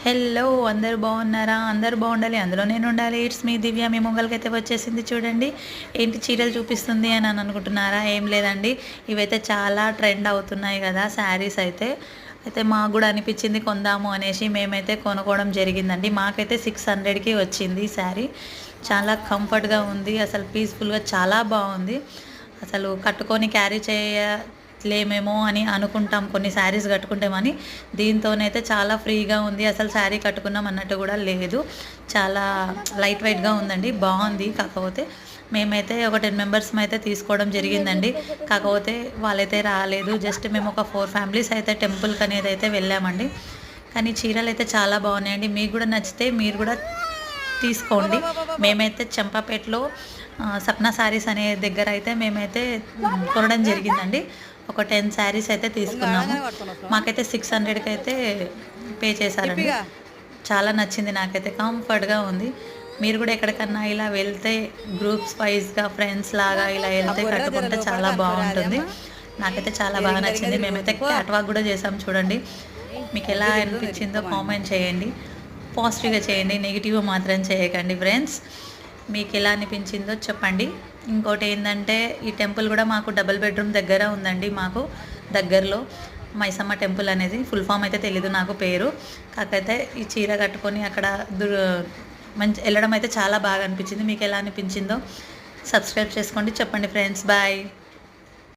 Hello అందరు బాగున్నారా? అందరు బాగుండాలి, అందులో నేను ఉండాలి. ఇట్స్ మీ దివ్య. మీ మొగలకైతే వచ్చేసింది చూడండి. ఏంటి చీరలు చూపిస్తుంది అని అనుకుంటున్నారా? ఏం లేదండి, ఇవైతే చాలా ట్రెండ్ అవుతున్నాయి కదా శారీస్ అయితే. మాకు కూడా అనిపించింది కొందాము అనేసి మేమైతే కొనుక్కోవడం జరిగిందండి. మాకైతే 600కి వచ్చింది ఈ శారీ. చాలా కంఫర్ట్గా ఉంది, అసలు పీస్ఫుల్గా చాలా బాగుంది. అసలు కట్టుకొని క్యారీ చేయలేమేమో అని అనుకుంటాం కొన్ని శారీస్ కట్టుకుంటామని, దీంతోనైతే చాలా ఫ్రీగా ఉంది. అసలు శారీ కట్టుకున్నాం అన్నట్టు కూడా లేదు. చాలా లైట్ వెయిట్గా ఉందండి, బాగుంది. కాకపోతే మేమైతే ఒక 10 మెంబర్స్ అయితే తీసుకోవడం జరిగిందండి. కాకపోతే వాళ్ళైతే రాలేదు. జస్ట్ మేము ఒక 4 ఫ్యామిలీస్ అయితే టెంపుల్కి అనేది అయితే వెళ్ళామండి. కానీ చీరలు అయితే చాలా బాగున్నాయండి. మీకు కూడా నచ్చితే మీరు కూడా తీసుకోండి. మేమైతే చంపాపేటలో సప్నా శారీస్ అనే దగ్గర అయితే మేమైతే కొనడం జరిగిందండి. ఒక 10 శారీస్ అయితే తీసుకున్నాము. మాకైతే 600కి అయితే పే చేశారండి. చాలా నచ్చింది నాకైతే, కంఫర్ట్గా ఉంది. మీరు కూడా ఎక్కడికన్నా ఇలా వెళ్తే గ్రూప్స్ వైజ్గా ఫ్రెండ్స్ లాగా ఇలా వెళ్తే కట్టుకుంటే చాలా బాగుంటుంది. నాకైతే చాలా బాగా నచ్చింది. మేమైతే క్యాట్ వాక్ కూడా చేసాం చూడండి. మీకు ఎలా అనిపించిందో కామెంట్ చేయండి. పాజిటివ్గా చేయండి, నెగిటివ్గా మాత్రం చేయకండి ఫ్రెండ్స్. మీకు ఎలా అనిపించిందో చెప్పండి. ఇంకోటి ఏంటంటే, ఈ టెంపుల్ కూడా మాకు డబుల్ బెడ్రూమ్ దగ్గర ఉందండి. మాకు దగ్గరలో మైసమ్మ టెంపుల్ అనేది, ఫుల్ ఫామ్ అయితే తెలీదు నాకు పేరు. కాకపోతే ఈ చీర కట్టుకొని అక్కడ మంచి వెళ్ళడం అయితే చాలా బాగా అనిపించింది. మీకు ఎలా అనిపించిందో సబ్స్క్రైబ్ చేసుకోండి, చెప్పండి ఫ్రెండ్స్. బాయ్.